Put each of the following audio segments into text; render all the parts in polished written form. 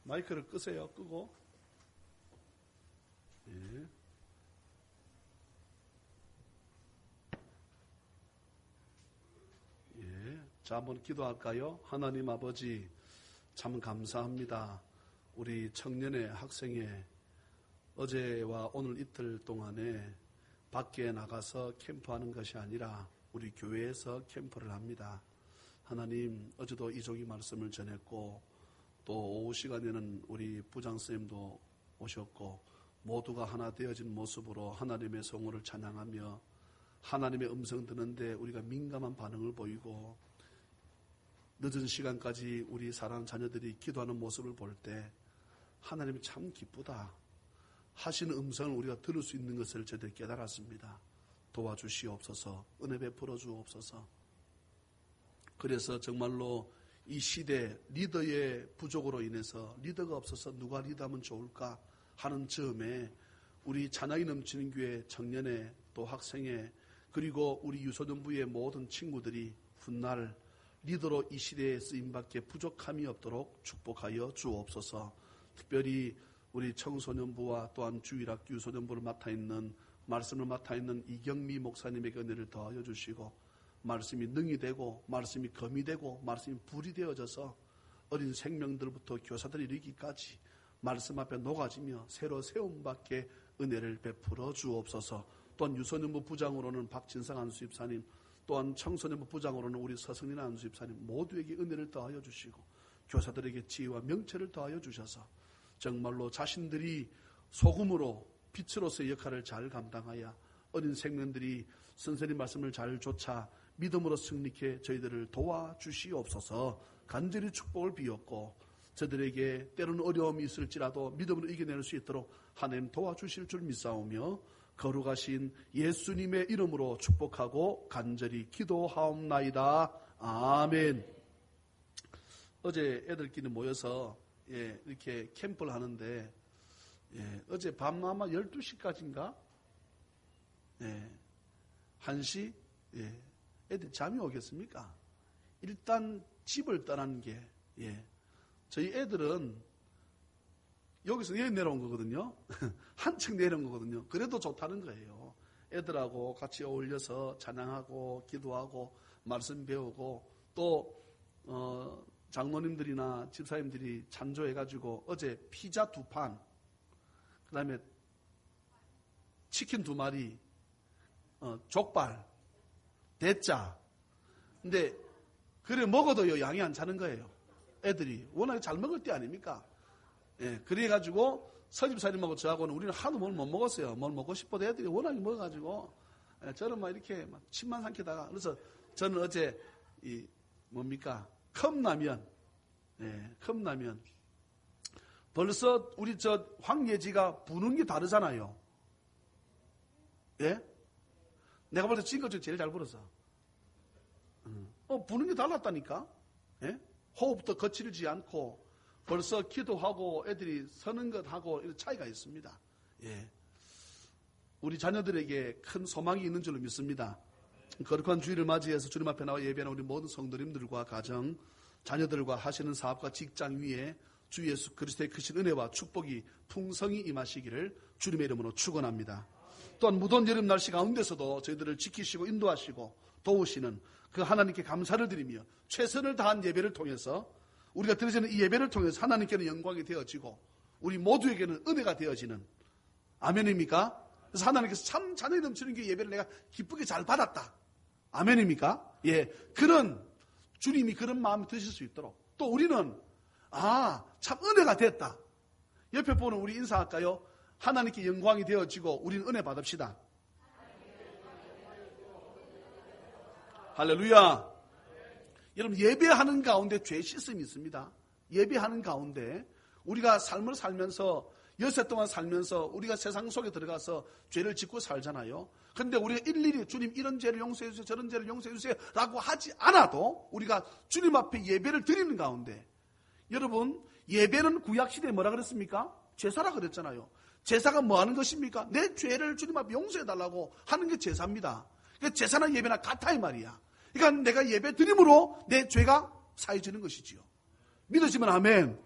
마이크를 끄세요. 끄고. 예. 예. 자, 한번 기도할까요? 하나님 아버지, 참 감사합니다. 우리 청년의 학생의 어제와 오늘 이틀 동안에 밖에 나가서 캠프하는 것이 아니라 우리 교회에서 캠프를 합니다. 하나님, 어제도 이종이 말씀을 전했고 또 오후 시간에는 우리 부장선생님도 오셨고 모두가 하나 되어진 모습으로 하나님의 성호를 찬양하며 하나님의 음성 듣는데 우리가 민감한 반응을 보이고 늦은 시간까지 우리 사랑하는 자녀들이 기도하는 모습을 볼 때 하나님이 참 기쁘다 하시는 음성을 우리가 들을 수 있는 것을 저희들이 깨달았습니다. 도와주시옵소서, 은혜 베풀어 주옵소서. 그래서 정말로 이 시대 리더의 부족으로 인해서 리더가 없어서 누가 리더하면 좋을까 하는 점에 우리 찬양이 넘치는 교회 청년회 또 학생회 그리고 우리 유소년부의 모든 친구들이 훗날 리더로 이 시대에 쓰임받게 부족함이 없도록 축복하여 주옵소서. 특별히 우리 청소년부와 또한 주일학교 유소년부를 맡아있는 말씀을 맡아있는 이경미 목사님에게 은혜를 더하여 주시고 말씀이 능이 되고 말씀이 검이 되고 말씀이 불이 되어져서 어린 생명들부터 교사들이 이르기까지 말씀 앞에 녹아지며 새로 세움받게 은혜를 베풀어 주옵소서. 또한 유소년부 부장으로는 박진상 안수집사님 또한 청소년부 부장으로는 우리 서승린 안수집사님 모두에게 은혜를 더하여 주시고 교사들에게 지혜와 명철을 더하여 주셔서 정말로 자신들이 소금으로 빛으로서의 역할을 잘 감당하여 어린 생명들이 선생님 말씀을 잘 좇아 믿음으로 승리케 저희들을 도와주시옵소서. 간절히 축복을 비웠고 저들에게 때로는 어려움이 있을지라도 믿음으로 이겨낼 수 있도록 하나님 도와주실 줄 믿사오며 거룩하신 예수님의 이름으로 축복하고 간절히 기도하옵나이다. 아멘. 어제 애들끼리 모여서 이렇게 캠프를 하는데 어제 밤 아마 12시까지인가 1시 애들 잠이 오겠습니까? 일단 집을 떠나는 게 저희 애들은 여기서 여기 내려온 거거든요. 한층 내려온 거거든요. 그래도 좋다는 거예요. 애들하고 같이 어울려서 찬양하고 기도하고 말씀 배우고 또 장로님들이나 집사님들이 찬조해가지고 어제 피자 2판 그 다음에 치킨 2마리 족발 대짜 근데 그래 먹어도요 양이 안 차는 거예요. 애들이 워낙에 잘 먹을 때 아닙니까? 그래가지고 서집사님하고 저하고는 우리는 하도 뭘 못 먹었어요. 뭘 먹고 싶어도 애들이 워낙에 먹어가지고 저는 막 이렇게 막 침만 삼키다가 그래서 저는 어제 컵라면 컵라면 벌써 우리 저 황예지가 부는 게 다르잖아요. 예? 내가 볼 때 지금 것 중에 제일 잘 불었어. 부는 게 달랐다니까. 예? 호흡도 거칠지 않고 벌써 기도하고 애들이 서는 것하고 이런 차이가 있습니다. 예. 우리 자녀들에게 큰 소망이 있는 줄로 믿습니다. 거룩한 주일을 맞이해서 주님 앞에 나와 예배하는 우리 모든 성도님들과 가정, 자녀들과 하시는 사업과 직장 위에 주 예수 그리스도의 크신 은혜와 축복이 풍성히 임하시기를 주님의 이름으로 축원합니다. 또한 무더운 여름 날씨 가운데서도 저희들을 지키시고 인도하시고 도우시는 그 하나님께 감사를 드리며 최선을 다한 예배를 통해서 우리가 드리는 이 예배를 통해서 하나님께는 영광이 되어지고 우리 모두에게는 은혜가 되어지는 아멘입니까? 그래서 하나님께서 참 찬양이 넘치는 게 예배를 내가 기쁘게 잘 받았다. 아멘입니까? 예, 그런 주님이 그런 마음이 드실 수 있도록 또 우리는 참 은혜가 됐다. 옆에 보는 우리 인사할까요? 하나님께 영광이 되어지고 우리는 은혜 받읍시다. 할렐루야. 여러분 예배하는 가운데 죄 씻음이 있습니다. 예배하는 가운데 우리가 삶을 살면서 여세 동안 살면서 우리가 세상 속에 들어가서 죄를 짓고 살잖아요. 그런데 우리가 일일이 주님 이런 죄를 용서해 주세요 저런 죄를 용서해 주세요 라고 하지 않아도 우리가 주님 앞에 예배를 드리는 가운데 여러분 예배는 구약시대에 뭐라 그랬습니까? 제사라 그랬잖아요. 제사가 뭐 하는 것입니까? 내 죄를 주님 앞에 용서해 달라고 하는 게 제사입니다. 그러니까 제사나 예배나 같아 이 말이야. 그러니까 내가 예배 드림으로 내 죄가 사해지는 것이지요. 믿으시면 아멘.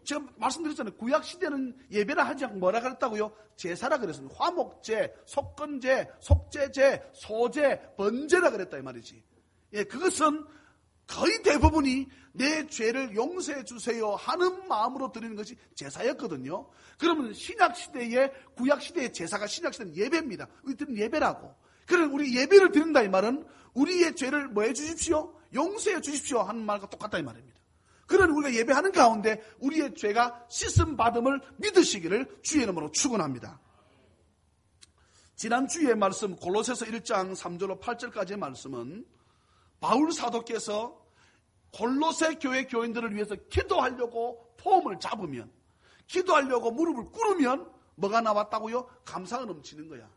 제가 말씀드렸잖아요. 구약 시대는 예배를 하지 않고 뭐라 그랬다고요? 제사라 그랬습니다. 화목제, 속건제, 속죄제, 소제, 번제라 그랬다 이 말이지. 예, 그것은 거의 대부분이 내 죄를 용서해 주세요 하는 마음으로 드리는 것이 제사였거든요. 그러면 신약시대의 구약시대의 제사가 신약시대는 예배입니다. 우리들은 예배라고. 그럼 우리 예배를 드린다 이 말은 우리의 죄를 뭐 해 주십시오? 용서해 주십시오 하는 말과 똑같다 이 말입니다. 그러니 우리가 예배하는 가운데 우리의 죄가 씻음 받음을 믿으시기를 주의 이름으로 축원합니다. 지난주의 말씀 골로새서 1장 3절로 8절까지의 말씀은 바울 사도께서 골로새 교회 교인들을 위해서 기도하려고 폼을 잡으면, 기도하려고 무릎을 꿇으면 뭐가 나왔다고요? 감사가 넘치는 거야.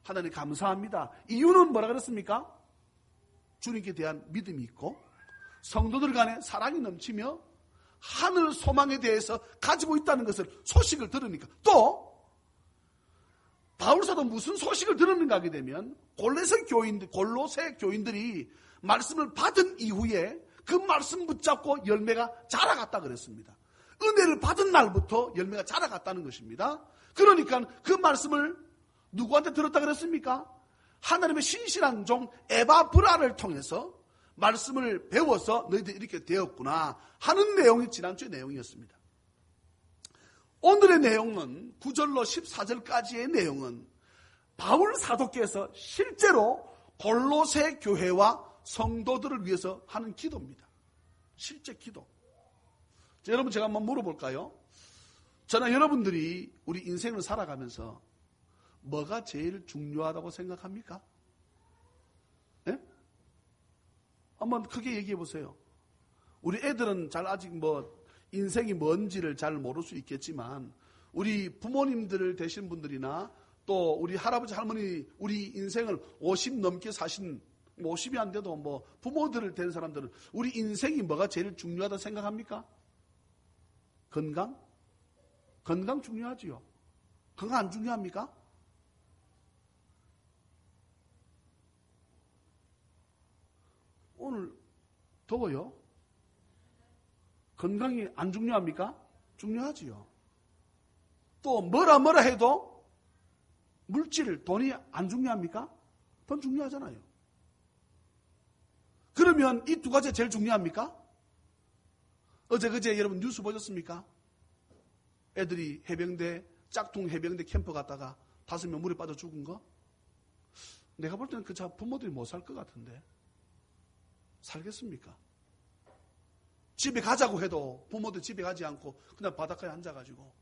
하나님 감사합니다. 이유는 뭐라 그랬습니까? 주님께 대한 믿음이 있고 성도들 간에 사랑이 넘치며 하늘 소망에 대해서 가지고 있다는 것을 소식을 들으니까. 또 바울사도 무슨 소식을 들었는가 하게 되면 골로새 교인들이 말씀을 받은 이후에 그 말씀 붙잡고 열매가 자라갔다 그랬습니다. 은혜를 받은 날부터 열매가 자라갔다는 것입니다. 그러니까 그 말씀을 누구한테 들었다 그랬습니까? 하나님의 신실한 종 에바브라를 통해서 말씀을 배워서 너희들 이렇게 되었구나 하는 내용이 지난주의 내용이었습니다. 오늘의 내용은 9절로 14절까지의 내용은 바울 사도께서 실제로 골로새 교회와 성도들을 위해서 하는 기도입니다. 실제 기도. 자, 여러분 제가 한번 물어볼까요? 저는 여러분들이 우리 인생을 살아가면서 뭐가 제일 중요하다고 생각합니까? 네? 한번 크게 얘기해 보세요. 우리 애들은 잘 아직 인생이 뭔지를 잘 모를 수 있겠지만 우리 부모님들 되신 분들이나 또 우리 할아버지 할머니 우리 인생을 50 넘게 사신 50이 안 돼도 부모들 된 사람들은 우리 인생이 뭐가 제일 중요하다 생각합니까? 건강? 건강 중요하지요. 건강 안 중요합니까? 오늘 더워요? 건강이 안 중요합니까? 중요하지요. 또 뭐라 해도 물질, 돈이 안 중요합니까? 돈 중요하잖아요. 그러면 이 두 가지가 제일 중요합니까? 그제 여러분 뉴스 보셨습니까? 애들이 짝퉁 해병대 캠프 갔다가 5명 물에 빠져 죽은 거? 내가 볼 때는 부모들이 못 살 것 같은데. 살겠습니까? 집에 가자고 해도 부모들 집에 가지 않고 그냥 바닷가에 앉아가지고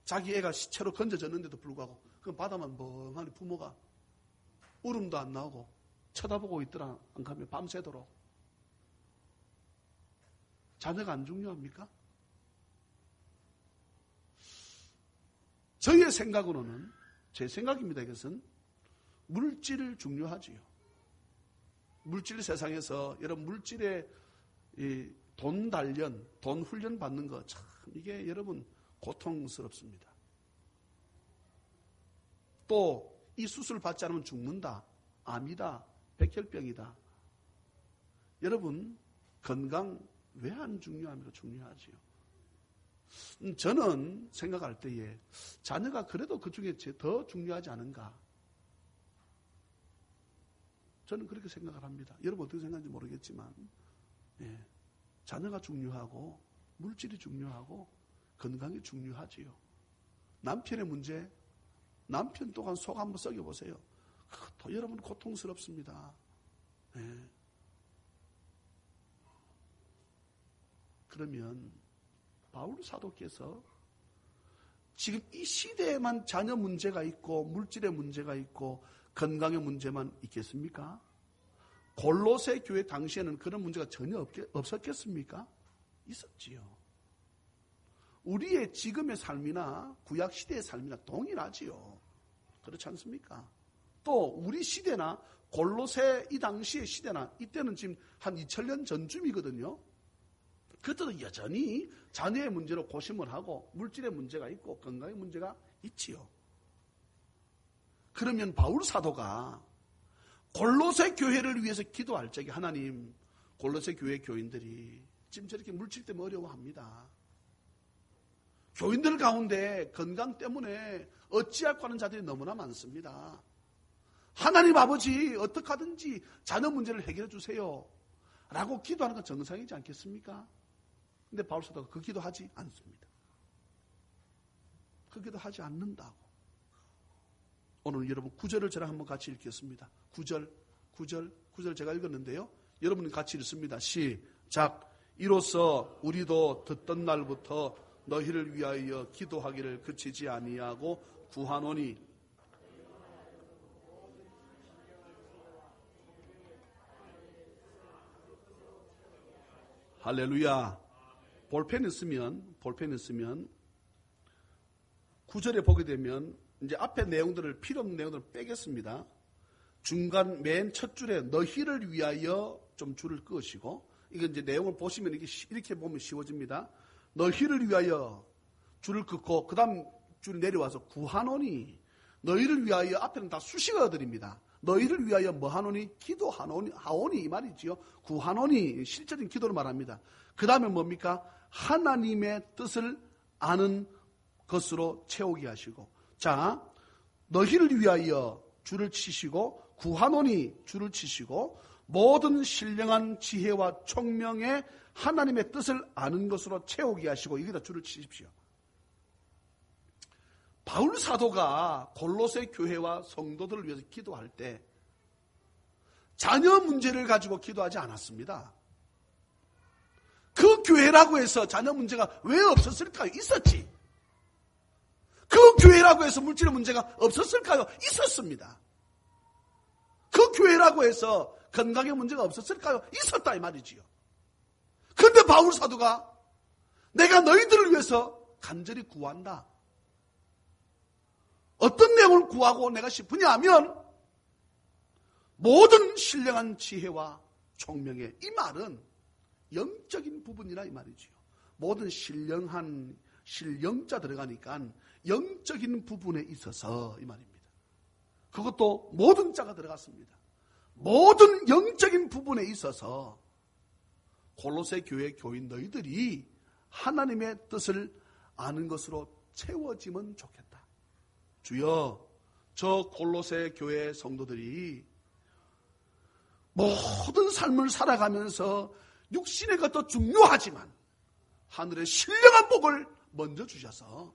자기 애가 시체로 건져졌는데도 불구하고 그 바다만 멍하니 부모가 울음도 안 나오고 쳐다보고 있더라 안 가면 밤새도록. 자녀가 안 중요합니까? 저의 생각으로는 제 생각입니다. 이것은 물질을 중요하지요. 물질 세상에서 여러분 물질에 돈 단련, 돈 훈련 받는 거 참 이게 여러분 고통스럽습니다. 또 이 수술 받지 않으면 죽는다. 암이다. 백혈병이다. 여러분 건강 왜 안 중요합니까? 중요하지요. 저는 생각할 때에 자녀가 그래도 그 중에 더 중요하지 않은가. 저는 그렇게 생각을 합니다. 여러분 어떻게 생각하는지 모르겠지만 자녀가 중요하고 물질이 중요하고 건강이 중요하지요. 남편의 문제, 남편 또한 속 한번 썩여보세요. 더 여러분 고통스럽습니다. 그러면 바울 사도께서 지금 이 시대에만 자녀 문제가 있고 물질의 문제가 있고 건강의 문제만 있겠습니까? 골로새 교회 당시에는 그런 문제가 전혀 없었겠습니까? 있었지요. 우리의 지금의 삶이나 구약 시대의 삶이나 동일하지요. 그렇지 않습니까? 또 우리 시대나 골로새 이 당시의 시대나 이때는 지금 한 2000년 전쯤이거든요. 그때도 여전히 자녀의 문제로 고심을 하고 물질의 문제가 있고 건강의 문제가 있지요. 그러면 바울 사도가 골로새 교회를 위해서 기도할 적에 하나님 골로새 교회 교인들이 지금 저렇게 물질 때문에 어려워합니다. 교인들 가운데 건강 때문에 어찌할까 하는 자들이 너무나 많습니다. 하나님 아버지 어떻게 하든지 자녀 문제를 해결해 주세요 라고 기도하는 건 정상이지 않겠습니까? 근데 바울 사도가 그 기도하지 않습니다. 그 기도하지 않는다고. 오늘 여러분 9절을 저랑 한번 같이 읽겠습니다. 9절 제가 읽었는데요. 여러분은 같이 읽습니다. 시작. 이로써 우리도 듣던 날부터 너희를 위하여 기도하기를 그치지 아니하고 구하노니 할렐루야. 볼펜 있으면 9절에 보게 되면 이제 앞에 내용들을 필요 없는 내용들을 빼겠습니다. 중간 맨 첫 줄에 너희를 위하여 좀 줄을 끄시고 이게 이제 내용을 보시면 이렇게 보면 쉬워집니다. 너희를 위하여 줄을 긋고 그 다음 줄이 내려와서 구하노니 너희를 위하여 앞에는 다 수식어들입니다. 너희를 위하여 뭐 하노니? 기도하오니 이 말이지요. 구하노니 실제적인 기도를 말합니다. 그 다음에 뭡니까? 하나님의 뜻을 아는 것으로 채우게 하시고 자 너희를 위하여 줄을 치시고 구하노니 줄을 치시고 모든 신령한 지혜와 총명에 하나님의 뜻을 아는 것으로 채우게 하시고 여기다 줄을 치십시오. 바울 사도가 골로새 교회와 성도들을 위해서 기도할 때 자녀 문제를 가지고 기도하지 않았습니다. 그 교회라고 해서 자녀 문제가 왜 없었을까요? 있었지. 그 교회라고 해서 물질의 문제가 없었을까요? 있었습니다. 그 교회라고 해서 건강의 문제가 없었을까요? 있었다 이 말이지요. 그런데 바울 사도가 내가 너희들을 위해서 간절히 구한다. 어떤 내용을 구하고 내가 싶으냐 하면 모든 신령한 지혜와 총명에 이 말은 영적인 부분이라 이 말이지요. 모든 신령자 들어가니까 영적인 부분에 있어서 이 말입니다. 그것도 모든 자가 들어갔습니다. 모든 영적인 부분에 있어서 골로새 교회 교인 너희들이 하나님의 뜻을 아는 것으로 채워지면 좋겠다. 주여, 저 골로새 교회 성도들이 모든 삶을 살아가면서 육신의 것도 중요하지만 하늘의 신령한 복을 먼저 주셔서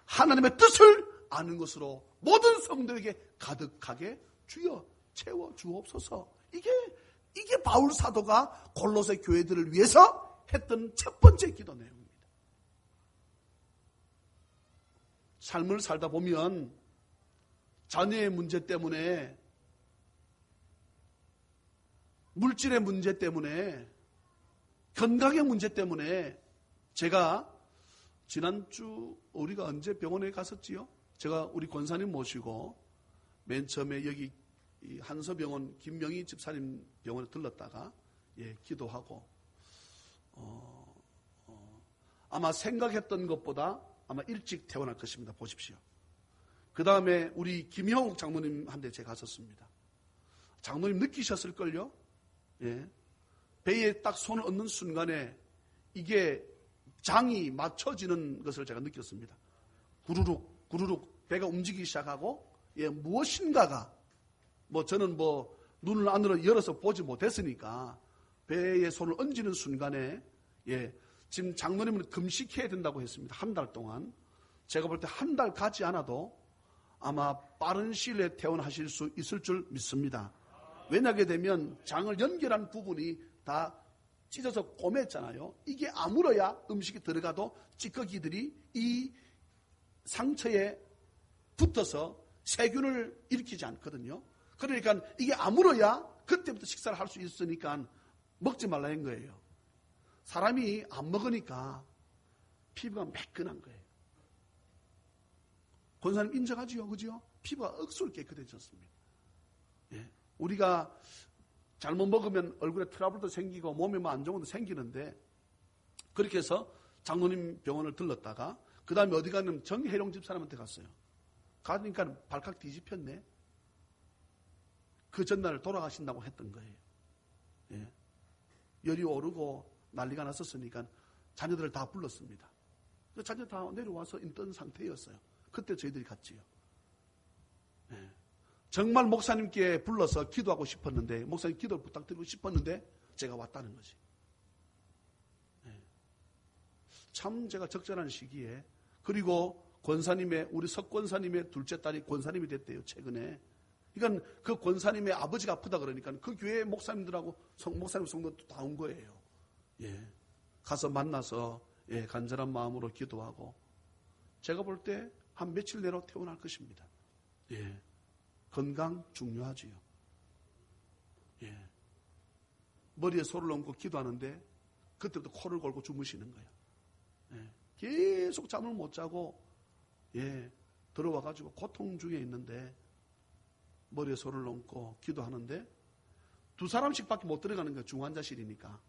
하나님의 뜻을 아는 것으로 모든 성도에게 가득하게 주여 채워 주옵소서. 이게 바울 사도가 골로새 교회들을 위해서 했던 첫 번째 기도 내용입니다. 삶을 살다 보면 자녀의 문제 때문에, 물질의 문제 때문에, 건강의 문제 때문에 제가 지난주 우리가 언제 병원에 갔었지요? 제가 우리 권사님 모시고 맨 처음에 여기 한서병원 김명희 집사님 병원에 들렀다가 기도하고 아마 생각했던 것보다 아마 일찍 퇴원할 것입니다. 보십시오. 그 다음에 우리 김형욱 장모님한테 제가 갔었습니다. 장모님 느끼셨을걸요? 배에 딱 손을 얹는 순간에 이게 장이 맞춰지는 것을 제가 느꼈습니다. 구르륵 배가 움직이기 시작하고 무엇인가가 저는 눈을 안으로 열어서 보지 못했으니까 배에 손을 얹는 순간에 지금 장모님은 금식해야 된다고 했습니다. 한 달 동안. 제가 볼 때 한 달 가지 않아도 아마 빠른 시일 내에 퇴원하실 수 있을 줄 믿습니다. 왜냐하게 되면 장을 연결한 부분이 다 찢어서 꼬맸잖아요. 이게 아물어야 음식이 들어가도 찌꺼기들이 이 상처에 붙어서 세균을 일으키지 않거든요. 그러니까 이게 아물어야 그때부터 식사를 할 수 있으니까 먹지 말라는 거예요. 사람이 안 먹으니까 피부가 매끈한 거예요. 권사님 인정하지요? 그죠? 피부가 억수로 깨끗해졌습니다. 우리가 잘못 먹으면 얼굴에 트러블도 생기고 몸에 안 좋은 것도 생기는데 그렇게 해서 장로님 병원을 들렀다가 그 다음에 어디 가면 정혜룡 집사람한테 갔어요. 가니까 발칵 뒤집혔네. 그 전날 돌아가신다고 했던 거예요. 열이 오르고 난리가 났었으니까 자녀들을 다 불렀습니다. 그 자녀 다 내려와서 있던 상태였어요. 그때 저희들이 갔지요. 예. 정말 목사님께 불러서 기도하고 싶었는데, 목사님 기도를 부탁드리고 싶었는데 제가 왔다는 거지. 예. 참 제가 적절한 시기에, 그리고 권사님의, 우리 석권사님의 둘째 딸이 권사님이 됐대요, 최근에. 그러니까 그 권사님의 아버지가 아프다 그러니까 그 교회 목사님들하고 목사님 성도도 다 온 거예요. 예. 가서 만나서 예, 간절한 마음으로 기도하고, 제가 볼 때 한 며칠 내로 퇴원할 것입니다. 예. 건강 중요하지요. 예. 머리에 소를 얹고 기도하는데 그때부터 코를 골고 주무시는 거예요. 예. 계속 잠을 못 자고 예, 들어와가지고 고통 중에 있는데 머리에 소를 얹고 기도하는데 두 사람씩 밖에 못 들어가는 거예요. 중환자실이니까.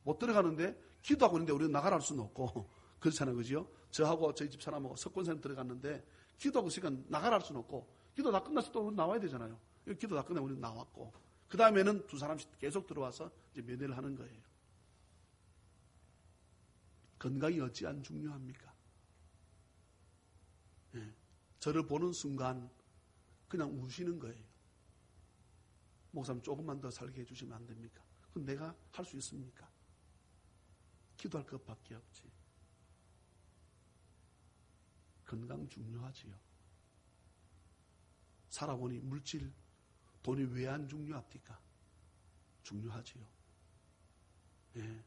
못 들어가는데 기도하고 있는데 우리는 나가라 할 수는 없고 그렇잖아요. 그죠? 저하고 저희 집 사람하고 석권사님 들어갔는데 기도하고 있으니까 나가라 할 수는 없고 기도 다 끝나서 또 우리 나와야 되잖아요. 기도 다 끝나면 우리는 나왔고 그 다음에는 두 사람씩 계속 들어와서 이제 면회를 하는 거예요. 건강이 어찌안 중요합니까? 예. 저를 보는 순간 그냥 우시는 거예요. 목사님 조금만 더 살게 해주시면 안 됩니까? 그럼 내가 할 수 있습니까? 기도할 것밖에 없지. 건강 중요하지요. 살아보니 물질, 돈이 왜 안 중요합니까? 중요하지요. 예.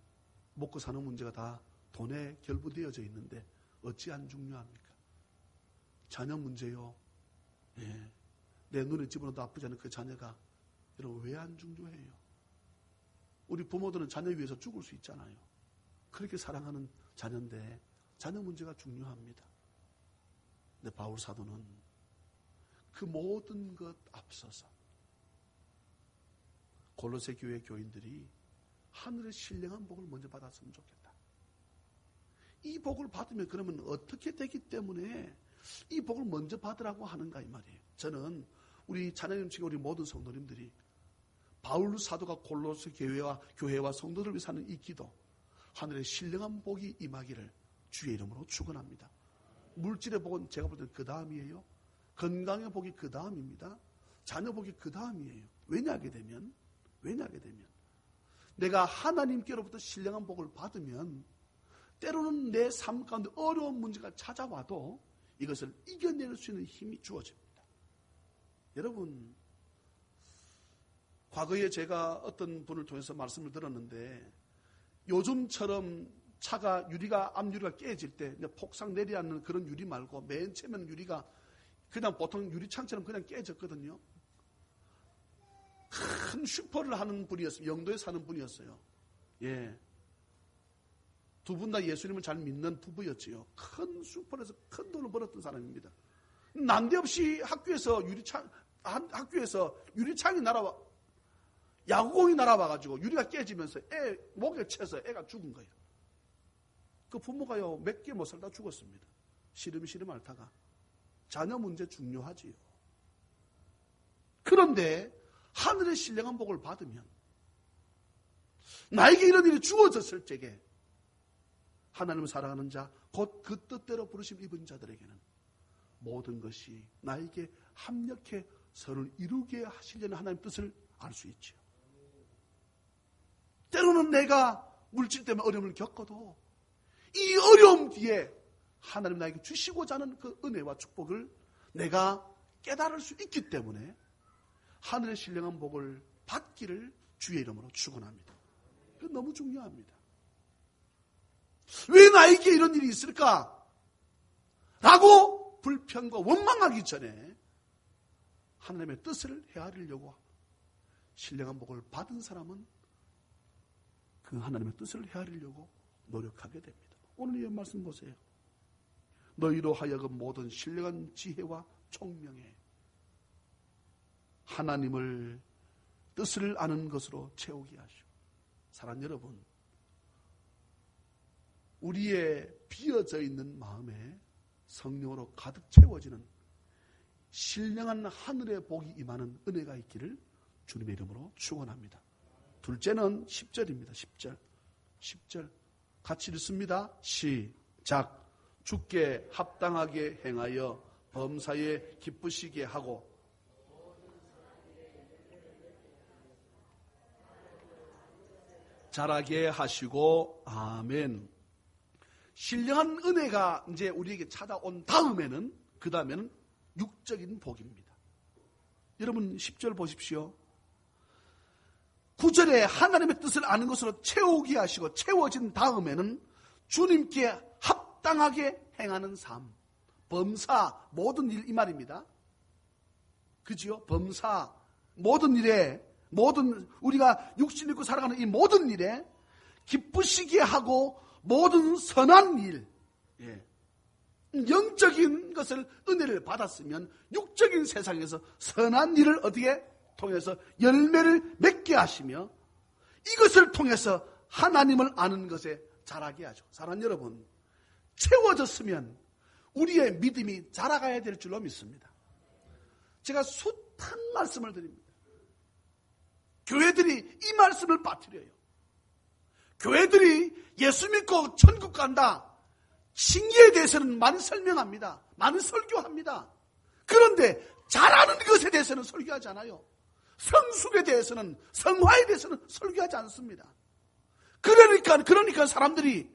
먹고 사는 문제가 다 돈에 결부되어져 있는데 어찌 안 중요합니까? 자녀 문제요. 예. 내 눈에 집어넣어도 아프지 않은 그 자녀가 여러분 왜 안 중요해요? 우리 부모들은 자녀 위해서 죽을 수 있잖아요. 그렇게 사랑하는 자녀인데 자녀 문제가 중요합니다. 근데 바울 사도는 그 모든 것 앞서서 골로새 교회 교인들이 하늘의 신령한 복을 먼저 받았으면 좋겠다. 이 복을 받으면 그러면 어떻게 되기 때문에 이 복을 먼저 받으라고 하는가 이 말이에요. 저는 우리 자녀님 중에 우리 모든 성도님들이 바울 사도가 골로새 교회와 성도들을 위해 사는 이 기도, 하늘의 신령한 복이 임하기를 주의 이름으로 축원합니다. 물질의 복은 제가 볼 때는 그 다음이에요. 건강의 복이 그 다음입니다. 자녀 복이 그 다음이에요. 왜냐하게 되면 내가 하나님께로부터 신령한 복을 받으면 때로는 내 삶 가운데 어려운 문제가 찾아와도 이것을 이겨낼 수 있는 힘이 주어집니다. 여러분, 과거에 제가 어떤 분을 통해서 말씀을 들었는데 요즘처럼 차가 앞유리가 깨질 때 폭삭 내려앉는 그런 유리 말고 맨 처음에는 유리가 그냥 보통 유리창처럼 그냥 깨졌거든요. 큰 슈퍼를 하는 분이었어요. 영도에 사는 분이었어요. 예. 두 분 다 예수님을 잘 믿는 부부였지요. 큰 슈퍼에서 큰 돈을 벌었던 사람입니다. 난데없이 학교에서 유리창이 날아와, 야구공이 날아와가지고 유리가 깨지면서 목에 쳐서 애가 죽은 거예요. 그 부모가요, 몇 개 못 살다 죽었습니다. 시름시름 앓다가. 자녀 문제 중요하지요. 그런데 하늘의 신령한 복을 받으면 나에게 이런 일이 주어졌을 적에 하나님을 사랑하는 자, 곧 그 뜻대로 부르심 입은 자들에게는 모든 것이 나에게 합력해 서로를 이루게 하시려는 하나님의 뜻을 알 수 있죠. 때로는 내가 물질 때문에 어려움을 겪어도 이 어려움 뒤에 하나님 나에게 주시고자 하는 그 은혜와 축복을 내가 깨달을 수 있기 때문에 하늘의 신령한 복을 받기를 주의 이름으로 축원합니다. 그건 너무 중요합니다. 왜 나에게 이런 일이 있을까? 라고 불평과 원망하기 전에 하나님의 뜻을 헤아리려고 신령한 복을 받은 사람은 그 하나님의 뜻을 헤아리려고 노력하게 됩니다. 오늘 이 말씀 보세요. 너희로 하여금 모든 신령한 지혜와 총명에 하나님을 뜻을 아는 것으로 채우게 하시오. 사랑하는 여러분, 우리의 비어져 있는 마음에 성령으로 가득 채워지는 신령한 하늘의 복이 임하는 은혜가 있기를 주님의 이름으로 축원합니다. 둘째는 10절입니다. 10절 같이 읽습니다. 시작. 주께 합당하게 행하여 범사에 기쁘시게 하고 자라게 하시고. 아멘. 신령한 은혜가 이제 우리에게 찾아온 다음에는, 그 다음에는 육적인 복입니다. 여러분 10절 보십시오. 9절에 하나님의 뜻을 아는 것으로 채우게 하시고, 채워진 다음에는 주님께 합당하게 행하는 삶. 범사, 모든 일, 이 말입니다. 그죠? 범사, 모든 일에, 모든 우리가 육신 입고 살아가는 이 모든 일에 기쁘시게 하고, 모든 선한 일, 영적인 것을, 은혜를 받았으면 육적인 세상에서 선한 일을 어떻게 통해서 열매를 맺게 하시며, 이것을 통해서 하나님을 아는 것에 자라게 하죠. 사랑하는 여러분, 채워졌으면 우리의 믿음이 자라가야 될 줄로 믿습니다. 제가 숱한 말씀을 드립니다. 교회들이 이 말씀을 빠뜨려요. 교회들이 예수 믿고 천국 간다, 징계에 대해서는 많이 설명합니다. 많이 설교합니다. 그런데 잘하는 것에 대해서는 설교하지 않아요. 성숙에 대해서는, 성화에 대해서는 설교하지 않습니다. 그러니까 사람들이,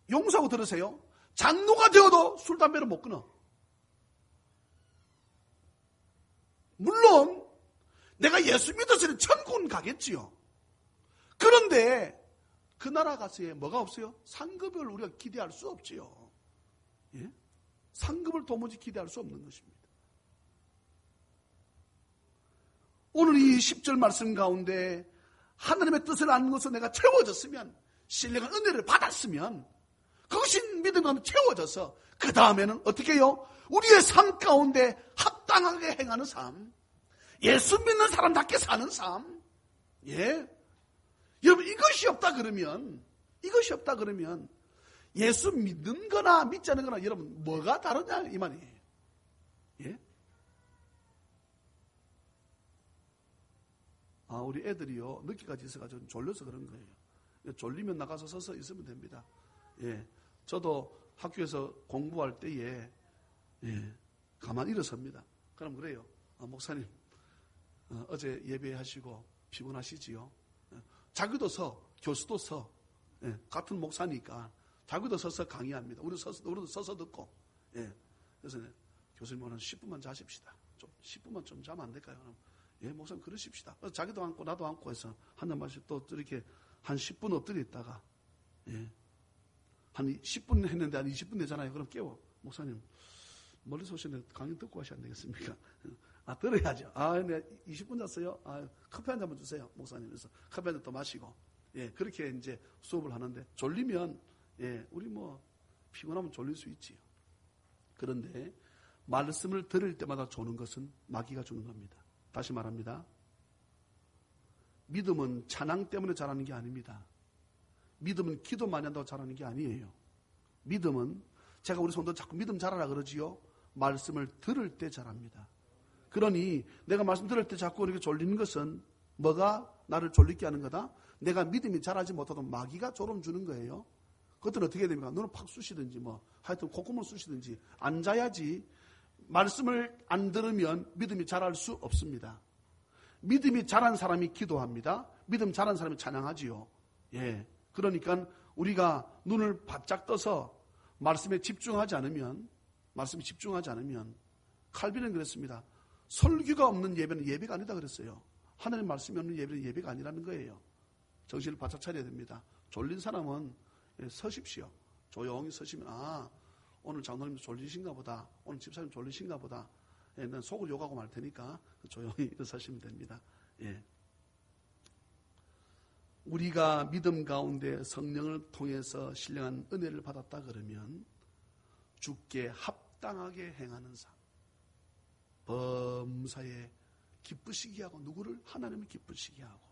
용서하고 들으세요, 장로가 되어도 술, 담배를 못 끊어. 물론 내가 예수 믿어서는 천국은 가겠지요. 그런데 그 나라 가서에 뭐가 없어요? 상급을 우리가 기대할 수 없지요. 예? 상급을 도무지 기대할 수 없는 것입니다. 오늘 이 10절 말씀 가운데 하나님의 뜻을 아는 것으로 내가 채워졌으면, 신령한 은혜를 받았으면, 그것이 믿음으로 채워져서 그 다음에는 어떻게 해요? 우리의 삶 가운데 합당하게 행하는 삶, 예수 믿는 사람답게 사는 삶. 예. 여러분, 이것이 없다 그러면 예수 믿는 거나 믿지 않는 거나 여러분 뭐가 다르냐 이 말이에요. 예? 우리 애들이요, 늦게까지 있어가지고 졸려서 그런 거예요. 졸리면 나가서 서서 있으면 됩니다. 예. 저도 학교에서 공부할 때에 가만히 일어섭니다. 그럼 그래요. 목사님, 어제 예배하시고 피곤하시지요? 자기도 교수도 같은 목사니까 자기도 서서 강의합니다. 우리도 서서 듣고. 그래서 교수님 오늘 10분만 자십시다. 10분만 좀 자면 안 될까요? 그럼, 목사님 그러십시다. 자기도 앉고 나도 앉고 해서 한 잔씩 또 이렇게 한 10분 엎드려 있다가, 한 10분 했는데 한 20분 되잖아요. 그럼 깨워. 목사님, 멀리서 오시는데 강의 듣고 하셔야 되겠습니까? 들어야죠. 네, 20분 잤어요. 커피 한 잔만 주세요. 목사님. 그래서 커피 한 잔 더 마시고. 그렇게 이제 수업을 하는데, 졸리면, 우리 피곤하면 졸릴 수 있지요. 그런데, 말씀을 들을 때마다 조는 것은 마귀가 주는 겁니다. 다시 말합니다. 믿음은 찬양 때문에 자라는 게 아닙니다. 믿음은 기도 많이 한다고 자라는 게 아니에요. 믿음은, 제가 우리 손도 자꾸 믿음 자라라 그러지요. 말씀을 들을 때 자랍니다. 그러니 내가 말씀 들을 때 자꾸 이렇게 졸리는 것은 뭐가 나를 졸리게 하는 거다? 내가 믿음이 자라지 못하도 마귀가 졸음 주는 거예요. 그것들은 어떻게 됩니까? 눈을 팍 쑤시든지 하여튼 콧구멍을 쑤시든지 앉아야지. 말씀을 안 들으면 믿음이 자랄 수 없습니다. 믿음이 자란 사람이 기도합니다. 믿음 자란 사람이 찬양하지요. 그러니까 우리가 눈을 바짝 떠서 말씀에 집중하지 않으면, 칼빈은 그랬습니다. 설교가 없는 예배는 예배가 아니다 그랬어요. 하나님 말씀이 없는 예배는 예배가 아니라는 거예요. 정신을 바짝 차려야 됩니다. 졸린 사람은 서십시오. 조용히 서시면, 오늘 장로님 졸리신가 보다. 오늘 집사님 졸리신가 보다. 난 속을 욕하고 말 테니까 조용히 일어서시면 됩니다. 우리가 믿음 가운데 성령을 통해서 신령한 은혜를 받았다 그러면 주께 합당하게 행하는 삶, 범사에 기쁘시게 하고, 누구를? 하나님을 기쁘시게 하고,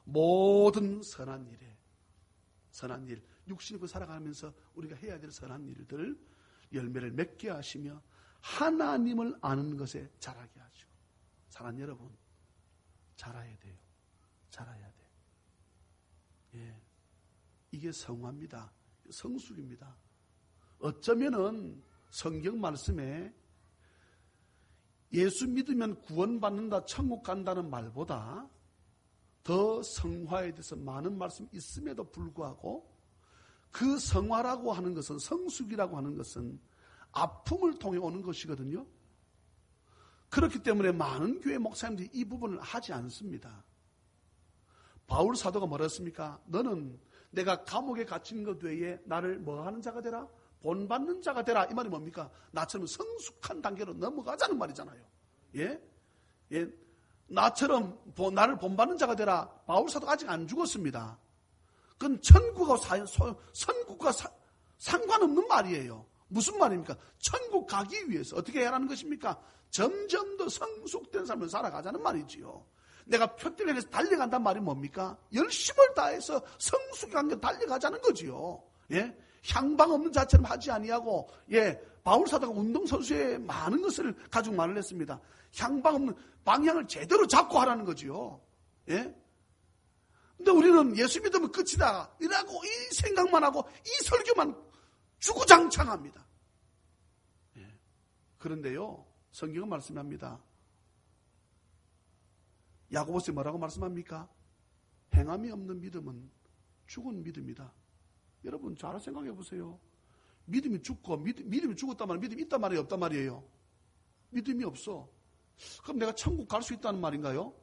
모든 선한 일, 육신으로 살아가면서 우리가 해야 될 선한 일들 열매를 맺게 하시며 하나님을 아는 것에 자라게 하죠. 사랑하는 여러분, 자라야 돼요. 이게 성화입니다. 성숙입니다. 어쩌면은 성경 말씀에 예수 믿으면 구원받는다, 천국 간다는 말보다 더 성화에 대해서 많은 말씀이 있음에도 불구하고 그 성화라고 하는 것은, 성숙이라고 하는 것은 아픔을 통해 오는 것이거든요. 그렇기 때문에 많은 교회 목사님들이 이 부분을 하지 않습니다. 바울 사도가 뭐라 했습니까? 너는 내가 감옥에 갇힌 것 외에 나를 뭐 하는 자가 되라? 본받는 자가 되라. 이 말이 뭡니까? 나처럼 성숙한 단계로 넘어가자는 말이잖아요. 예? 나처럼 나를 본받는 자가 되라. 바울 사도가 아직 안 죽었습니다. 그건 천국과 선국과 상관없는 말이에요. 무슨 말입니까? 천국 가기 위해서 어떻게 해야 하는 것입니까? 점점 더 성숙된 삶을 살아가자는 말이지요. 내가 표대를 향해서 달려간다는 말이 뭡니까? 열심을 다해서 성숙한 게 달려가자는 거지요. 예? 향방 없는 자처럼 하지 아니하고, 바울 사도가 운동선수의 많은 것을 가지고 말을 했습니다. 향방 없는 방향을 제대로 잡고 하라는 거지요. 예? 근데 우리는 예수 믿으면 끝이다 이라고 이 생각만 하고 이 설교만 주구장창합니다. 예. 그런데요, 성경은 말씀합니다. 야고보서에 뭐라고 말씀합니까? 행함이 없는 믿음은 죽은 믿음이다. 여러분 잘 생각해 보세요. 믿음이 죽고, 믿음이 죽었단 말이에요? 믿음이 있단 말이에요? 없단 말이에요? 믿음이 없어. 그럼 내가 천국 갈 수 있다는 말인가요?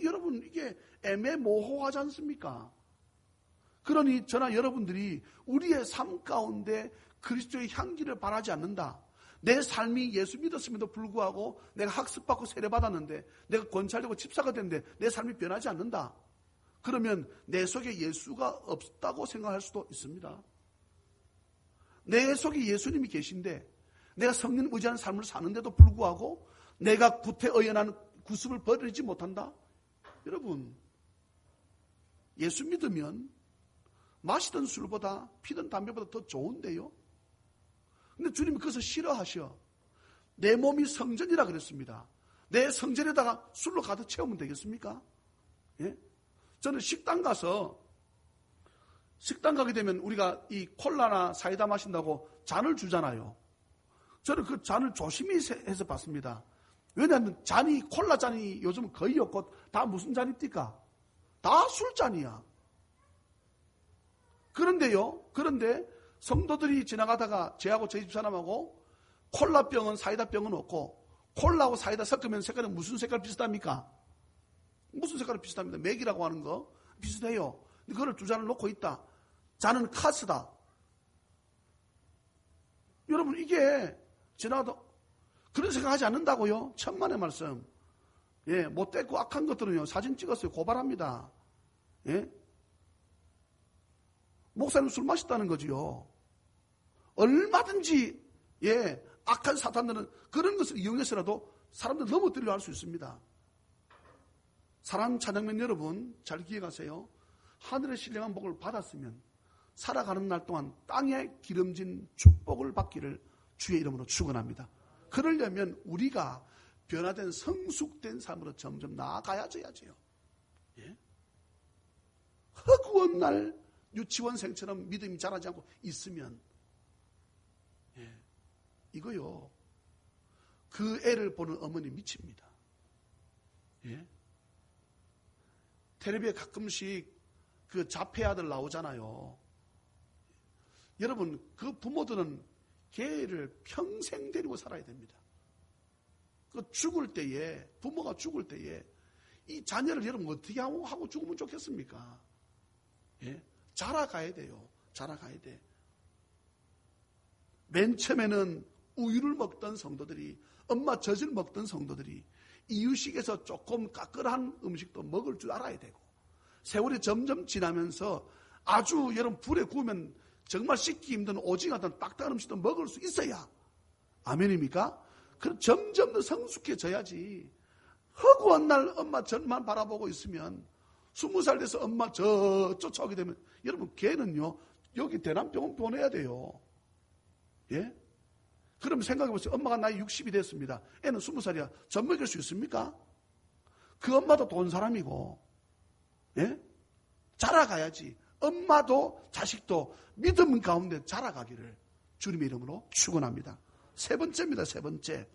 여러분 이게 애매모호하지 않습니까? 그러니 저나 여러분들이 우리의 삶 가운데 그리스도의 향기를 바라지 않는다. 내 삶이 예수 믿었음에도 불구하고 내가 학습받고 세례받았는데, 내가 권찰되고 집사가 됐는데 내 삶이 변하지 않는다. 그러면 내 속에 예수가 없다고 생각할 수도 있습니다. 내 속에 예수님이 계신데 내가 성령 의지하는 삶을 사는데도 불구하고 내가 구태의연한 구습을 버리지 못한다? 여러분, 예수 믿으면 마시던 술보다 피던 담배보다 더 좋은데요. 근데 주님이 그것을 싫어하셔. 내 몸이 성전이라 그랬습니다. 내 성전에다가 술로 가득 채우면 되겠습니까? 예? 저는 식당 가게 되면 우리가 이 콜라나 사이다 마신다고 잔을 주잖아요. 저는 그 잔을 조심히 해서 봤습니다. 왜냐하면 콜라 잔이 요즘은 거의 없고 다 무슨 잔입니까? 다 술잔이야. 그런데 성도들이 지나가다가 저하고 저희 집사람하고 콜라병은 사이다병은 없고, 콜라하고 사이다 섞으면 색깔은 무슨 색깔 비슷합니까? 무슨 색깔이 비슷합니다. 맥이라고 하는 거 비슷해요. 근데 그걸 두 잔을 놓고 있다. 잔은 카스다. 여러분 이게 지나가다 그런 생각하지 않는다고요? 천만의 말씀. 못됐고 악한 것들은요 사진 찍었어요. 고발합니다. 목사님 술 마셨다는 거지요. 얼마든지 악한 사탄들은 그런 것을 이용해서라도 사람들 넘어뜨리려 할 수 있습니다. 사랑하는 찬양맨 여러분, 잘 기억하세요. 하늘의 신령한 복을 받았으면 살아가는 날 동안 땅에 기름진 축복을 받기를 주의 이름으로 축원합니다. 그러려면 우리가 변화된 성숙된 삶으로 점점 나아가야지요. 허구한 날 유치원생처럼 믿음이 자라지 않고 있으면 이거요, 그 애를 보는 어머니 미칩니다. 텔레비에 가끔씩 그 자폐 아들 나오잖아요. 여러분 그 부모들은 걔를 평생 데리고 살아야 됩니다. 그 부모가 죽을 때에 이 자녀를 여러분 어떻게 하고 죽으면 좋겠습니까? 자라가야 돼요. 자라가야 돼. 맨 처음에는 우유를 먹던 성도들이, 엄마 젖을 먹던 성도들이 이유식에서 조금 까끌한 음식도 먹을 줄 알아야 되고, 세월이 점점 지나면서 아주 여러분 불에 구우면 정말 씻기 힘든 오징어 같은 딱딱한 음식도 먹을 수 있어야, 아멘입니까? 그럼 점점 더 성숙해져야지. 허구한 날 엄마 젖만 바라보고 있으면 20살 돼서 엄마 쫓아오게 되면 여러분 걔는요 여기 대남병원 보내야 돼요. 그럼 생각해보세요. 엄마가 나이 60이 됐습니다. 애는 20살이야. 젖 먹일 수 있습니까? 그 엄마도 돈 사람이고, 자라가야지. 엄마도 자식도 믿음 가운데 자라가기를 주님의 이름으로 축원합니다. 세 번째입니다. 세 번째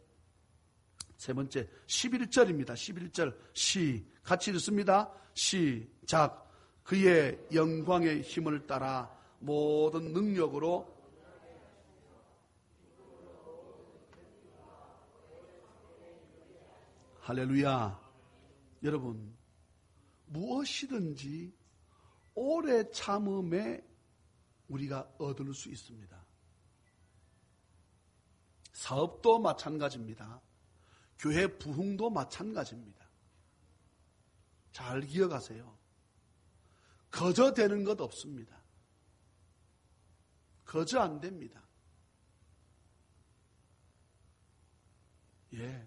11절입니다. 11절 같이 읽습니다. 시작. 그의 영광의 힘을 따라 모든 능력으로 할렐루야. 여러분, 무엇이든지 오래 참음에 우리가 얻을 수 있습니다. 사업도 마찬가지입니다. 교회 부흥도 마찬가지입니다. 잘 기억하세요. 거저 되는 것 없습니다. 거저 안 됩니다. 예.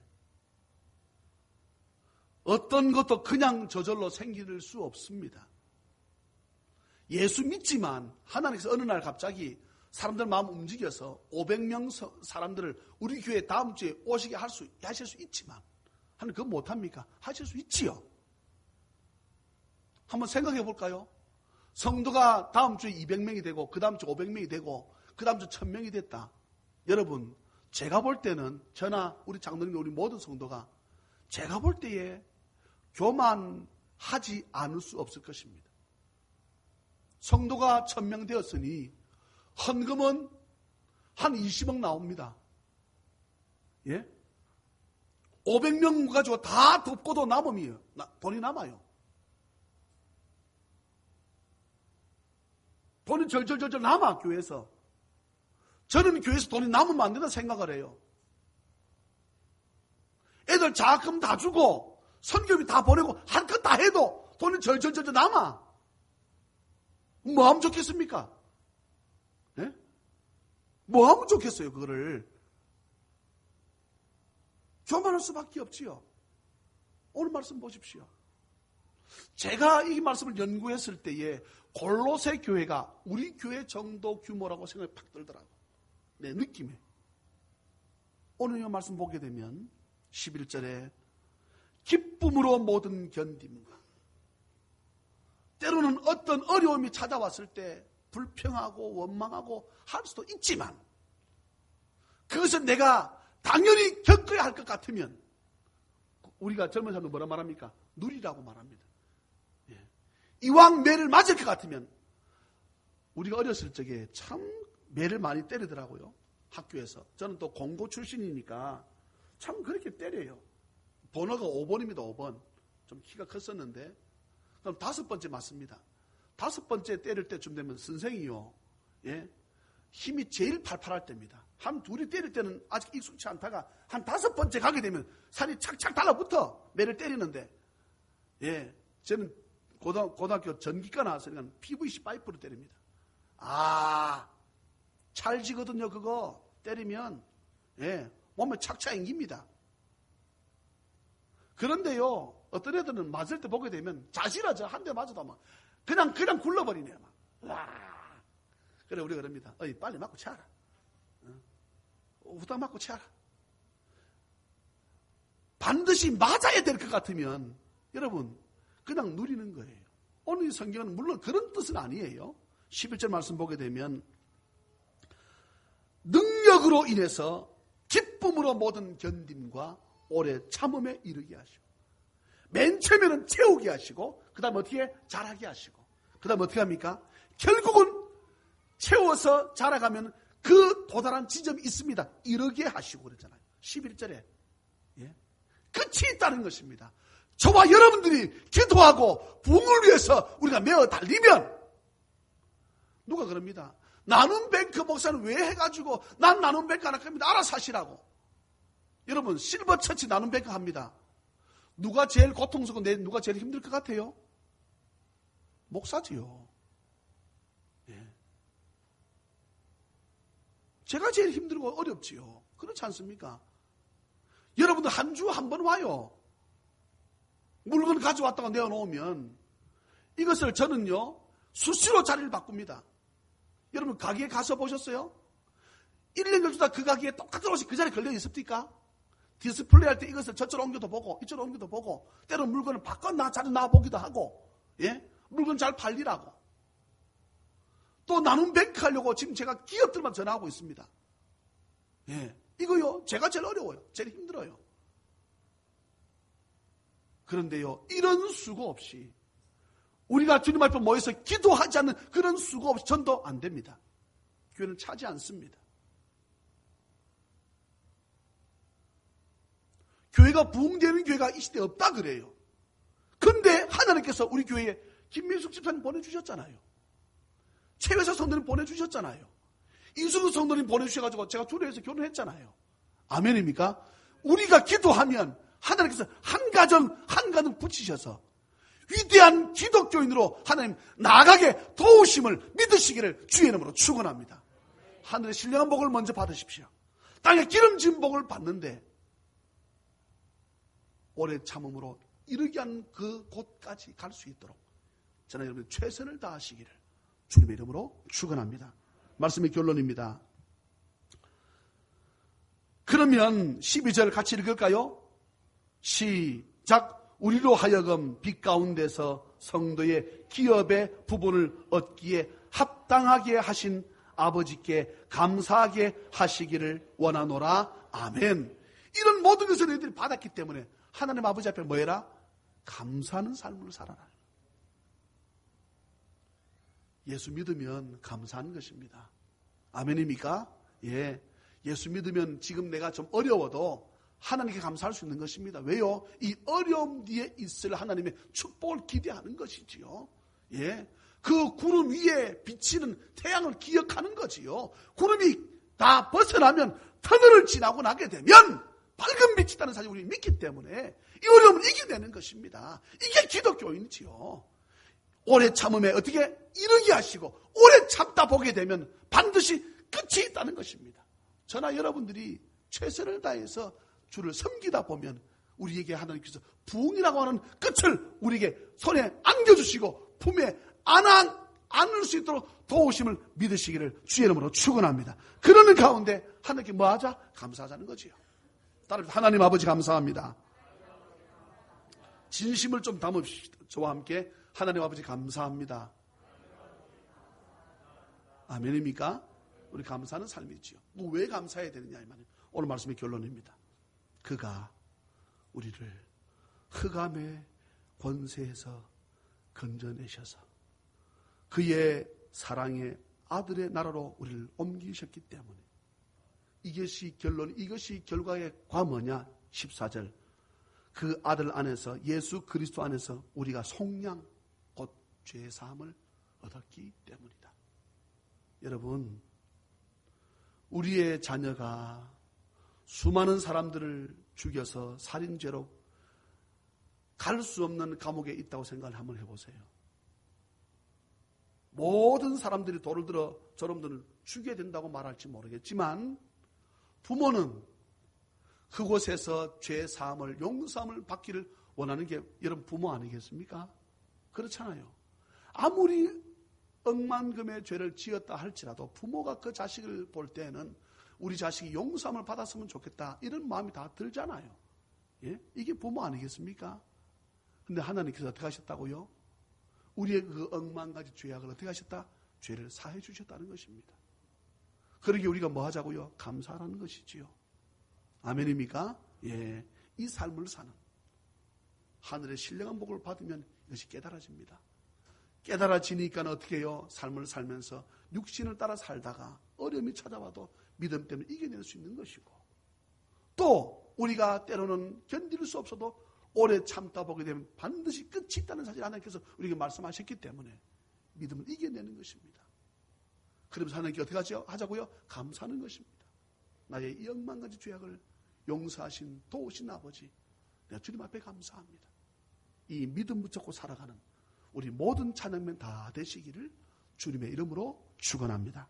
어떤 것도 그냥 저절로 생길 수 없습니다. 예수 믿지만 하나님께서 어느 날 갑자기 사람들 마음 움직여서 500명 사람들을 우리 교회 다음 주에 오시게 하실 수 있지만 하나님 그거 못합니까? 하실 수 있지요. 한번 생각해 볼까요? 성도가 다음 주에 200명이 되고 그 다음 주에 500명이 되고 그 다음 주에 1000명이 됐다. 여러분, 제가 볼 때는 저나 우리 장로님 우리 모든 성도가 제가 볼 때에 교만하지 않을 수 없을 것입니다. 성도가 1000명 되었으니 헌금은 한 20억 나옵니다. 예? 500명 가지고 다 덮고도 남음이에요. 돈이 남아요. 돈이 절절절절 남아, 교회에서. 저는 교회에서 돈이 남으면 안 된다 생각을 해요. 애들 장학금 다 주고 선교비 다 보내고 할 것 다 해도 돈이 절절절절 남아. 뭐 하면 좋겠습니까? 예? 뭐 하면 좋겠어요, 그거를. 교만할 수밖에 없지요. 오늘 말씀 보십시오. 제가 이 말씀을 연구했을 때에 골로새 교회가 우리 교회 정도 규모라고 생각이 팍 들더라고요. 내 느낌에. 오늘 이 말씀 보게 되면 11절에 기쁨으로 모든 견딤과 때로는 어떤 어려움이 찾아왔을 때 불평하고 원망하고 할 수도 있지만 그것은 내가 당연히 겪어야 할 것 같으면 우리가 젊은 사람들 뭐라 말합니까? 누리라고 말합니다. 예. 이왕 매를 맞을 것 같으면 우리가 어렸을 적에 참 매를 많이 때리더라고요. 학교에서. 저는 또 공고 출신이니까 참 그렇게 때려요. 번호가 5번입니다. 5번. 좀 키가 컸었는데 그럼 5번째 맞습니다. 5번째 때릴 때쯤 되면 선생이요. 예. 힘이 제일 팔팔할 때입니다. 한 둘이 때릴 때는 아직 익숙치 않다가 한 5번째 가게 되면 살이 착착 달라붙어. 매를 때리는데. 예. 저는 고등학교 전기과 나왔으니까 PVC 파이프로 때립니다. 찰지거든요, 그거. 때리면. 예. 몸에 착착 앵깁니다. 그런데요, 어떤 애들은 맞을 때 보게 되면 자시라져. 한 대 맞아도 막 그냥 굴러버리네요. 막. 와. 그래, 우리가 그럽니다. 빨리 맞고 치아라. 후딱 맞고 치아라. 반드시 맞아야 될 것 같으면 여러분 그냥 누리는 거예요. 오늘 이 성경은 물론 그런 뜻은 아니에요. 11절 말씀 보게 되면 능력으로 인해서 기쁨으로 모든 견딤과 오래 참음에 이르게 하시고 맨 처음에는 채우게 하시고 그 다음 어떻게 자라게 하시고 그 다음 어떻게 합니까? 결국은 채워서 자라가면 그 도달한 지점이 있습니다. 이르게 하시고 그러잖아요. 11절에 예? 끝이 있다는 것입니다. 저와 여러분들이 기도하고 부흥을 위해서 우리가 메어 달리면 누가 그럽니다. 나눔뱅크 목사는 왜 해가지고 난 나눔뱅크 안 할 겁니다. 알아서 하시라고. 여러분 실버처치 나눔뱅크 합니다. 누가 제일 고통스럽고 누가 제일 힘들 것 같아요? 목사지요. 예. 제가 제일 힘들고 어렵지요. 그렇지 않습니까? 여러분들 한 주 한 번 와요. 물건 가져왔다가 내어놓으면 이것을 저는요 수시로 자리를 바꿉니다. 여러분 가게에 가서 보셨어요? 1년 걸치다 그 가게에 똑같은 옷이 그 자리에 걸려 있습니까? 디스플레이 할 때 이것을 저쪽으로 옮겨도 보고 이쪽으로 옮겨도 보고 때로는 물건을 바꿔 자리 놔보기도 하고 예? 물건 잘 팔리라고. 또 나눔 뱅크 하려고 지금 제가 기업들만 전화하고 있습니다. 예, 이거요, 제가 제일 어려워요. 제일 힘들어요. 그런데요, 이런 수고 없이 우리가 주님 앞에 모여서 기도하지 않는 그런 수고 없이 전도 안 됩니다. 교회는 차지 않습니다. 교회가 부흥되는 교회가 이 시대에 없다 그래요. 그런데 하나님께서 우리 교회에 김민숙 집사님 보내주셨잖아요. 최회사 성도님 보내주셨잖아요. 이수근 성도님 보내주셔가지고 제가 주례해서 결혼했잖아요. 아멘입니까? 우리가 기도하면 하나님께서 한 가정 붙이셔서 위대한 기독교인으로 하나님 나아가게 도우심을 믿으시기를 주의 이름으로 축원합니다. 하늘의 신령한 복을 먼저 받으십시오. 땅에 기름진 복을 받는데 오래 참음으로 이르게 한 그 곳까지 갈 수 있도록 저는 여러분 최선을 다하시기를 주님의 이름으로 축원합니다. 말씀의 결론입니다. 그러면 12절 같이 읽을까요? 시작. 우리로 하여금 빛 가운데서 성도의 기업의 부분을 얻기에 합당하게 하신 아버지께 감사하게 하시기를 원하노라. 아멘. 이런 모든 것을 너희들이 받았기 때문에 하나님 아버지 앞에 뭐 해라? 감사하는 삶을 살아라. 예수 믿으면 감사하는 것입니다. 아멘입니까? 예. 예수 믿으면 지금 내가 좀 어려워도 하나님께 감사할 수 있는 것입니다. 왜요? 이 어려움 뒤에 있을 하나님의 축복을 기대하는 것이지요. 예. 그 구름 위에 비치는 태양을 기억하는 거지요. 구름이 다 벗어나면 터널을 지나고 나게 되면 밝은 빛이 있다는 사실을 우리 믿기 때문에 이 어려움을 이겨내는 것입니다. 이게 기독교인이지요. 오래 참음에 어떻게 이르게 하시고 오래 참다 보게 되면 반드시 끝이 있다는 것입니다. 저나 여러분들이 최선을 다해서 주를 섬기다 보면 우리에게 하나님께서 부흥이라고 하는 끝을 우리에게 손에 안겨주시고 품에 안을 수 있도록 도우심을 믿으시기를 주의 이름으로 축원합니다. 그러는 가운데 하나님께 뭐하자? 감사하자는 거지요. 따라서 하나님 아버지 감사합니다. 진심을 좀 담읍시다. 저와 함께 하나님 아버지 감사합니다. 아멘입니까? 우리 감사하는 삶이지요. 왜 감사해야 되느냐 이 말이에요. 오늘 말씀의 결론입니다. 그가 우리를 흑암의 권세에서 건져내셔서 그의 사랑의 아들의 나라로 우리를 옮기셨기 때문에 이것이 결론, 이것이 결과의 과뭐냐? 14절. 그 아들 안에서 예수 그리스도 안에서 우리가 속량 곧 죄의 사함을 얻었기 때문이다. 여러분, 우리의 자녀가 수많은 사람들을 죽여서 살인죄로 갈 수 없는 감옥에 있다고 생각을 한번 해보세요. 모든 사람들이 돌을 들어 저놈들을 죽여야 된다고 말할지 모르겠지만 부모는 그곳에서 죄 사함을 용서함을 받기를 원하는 게 여러분 부모 아니겠습니까? 그렇잖아요. 아무리 억만금의 죄를 지었다 할지라도 부모가 그 자식을 볼 때는 우리 자식이 용서함을 받았으면 좋겠다 이런 마음이 다 들잖아요. 예? 이게 부모 아니겠습니까? 근데 하나님께서 어떻게 하셨다고요? 우리의 그 억만 가지 죄악을 어떻게 하셨다? 죄를 사해 주셨다는 것입니다. 그러기에 우리가 뭐 하자고요? 감사하라는 것이지요. 아멘입니까? 예, 이 삶을 사는 하늘의 신령한 복을 받으면 이것이 깨달아집니다. 깨달아지니까 어떻게 해요? 삶을 살면서 육신을 따라 살다가 어려움이 찾아와도 믿음 때문에 이겨낼 수 있는 것이고 또 우리가 때로는 견딜 수 없어도 오래 참다 보게 되면 반드시 끝이 있다는 사실 하나님께서 우리에게 말씀하셨기 때문에 믿음을 이겨내는 것입니다. 그러면서 하나님께 어떻게 하자고요? 감사하는 것입니다. 나의 이 억만 가지 죄악을 용서하신 도우신 아버지, 내가 주님 앞에 감사합니다. 이 믿음 붙잡고 살아가는 우리 모든 찬양men 다 되시기를 주님의 이름으로 축원합니다.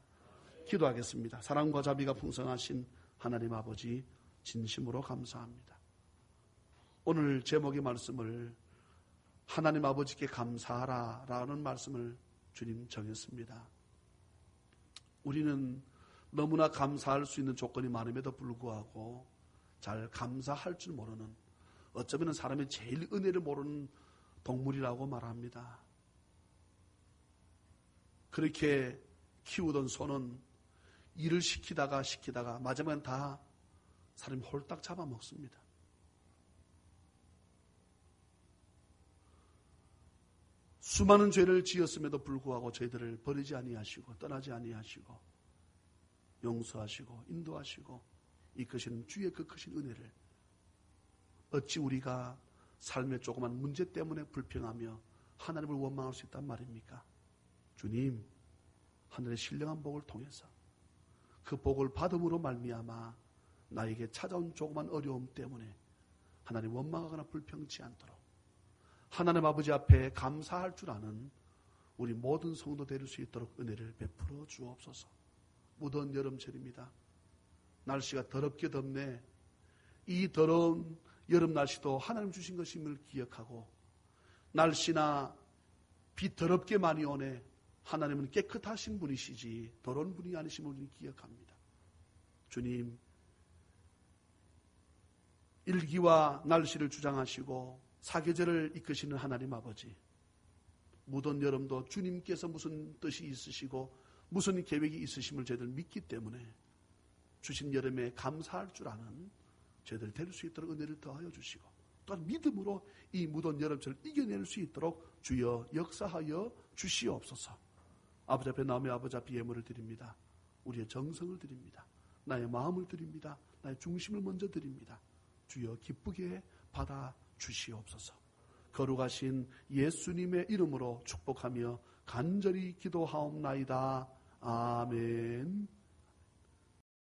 기도하겠습니다. 사랑과 자비가 풍성하신 하나님 아버지 진심으로 감사합니다. 오늘 제목의 말씀을 하나님 아버지께 감사하라 라는 말씀을 주님 정했습니다. 우리는 너무나 감사할 수 있는 조건이 많음에도 불구하고 잘 감사할 줄 모르는, 어쩌면 사람의 제일 은혜를 모르는 동물이라고 말합니다. 그렇게 키우던 소는 일을 시키다가 마지막엔 다 사람이 홀딱 잡아먹습니다. 수많은 죄를 지었음에도 불구하고 저희들을 버리지 아니하시고 떠나지 아니하시고 용서하시고 인도하시고 이끄시는 주의 그 크신 은혜를 어찌 우리가 삶의 조그만 문제 때문에 불평하며 하나님을 원망할 수 있단 말입니까? 주님, 하늘의 신령한 복을 통해서 그 복을 받음으로 말미암아 나에게 찾아온 조그만 어려움 때문에 하나님 원망하거나 불평치 않도록 하나님 아버지 앞에 감사할 줄 아는 우리 모든 성도 될 수 있도록 은혜를 베풀어 주옵소서. 무더운 여름철입니다. 날씨가 더럽게 덥네. 이 더러운 여름 날씨도 하나님 주신 것임을 기억하고 날씨나 비 더럽게 많이 오네. 하나님은 깨끗하신 분이시지 더러운 분이 아니심을 기억합니다. 주님, 일기와 날씨를 주장하시고 사계절을 이끄시는 하나님 아버지, 무더운 여름도 주님께서 무슨 뜻이 있으시고 무슨 계획이 있으심을 저희들 믿기 때문에 주신 여름에 감사할 줄 아는 저희들 될 수 있도록 은혜를 더하여 주시고 또한 믿음으로 이 무더운 여름철을 이겨낼 수 있도록 주여 역사하여 주시옵소서. 아버지 앞에 나오며 아버지 앞에 예물을 드립니다. 우리의 정성을 드립니다. 나의 마음을 드립니다. 나의 중심을 먼저 드립니다. 주여 기쁘게 받아 주시옵소서. 거룩하신 예수님의 이름으로 축복하며 간절히 기도하옵나이다. 아멘.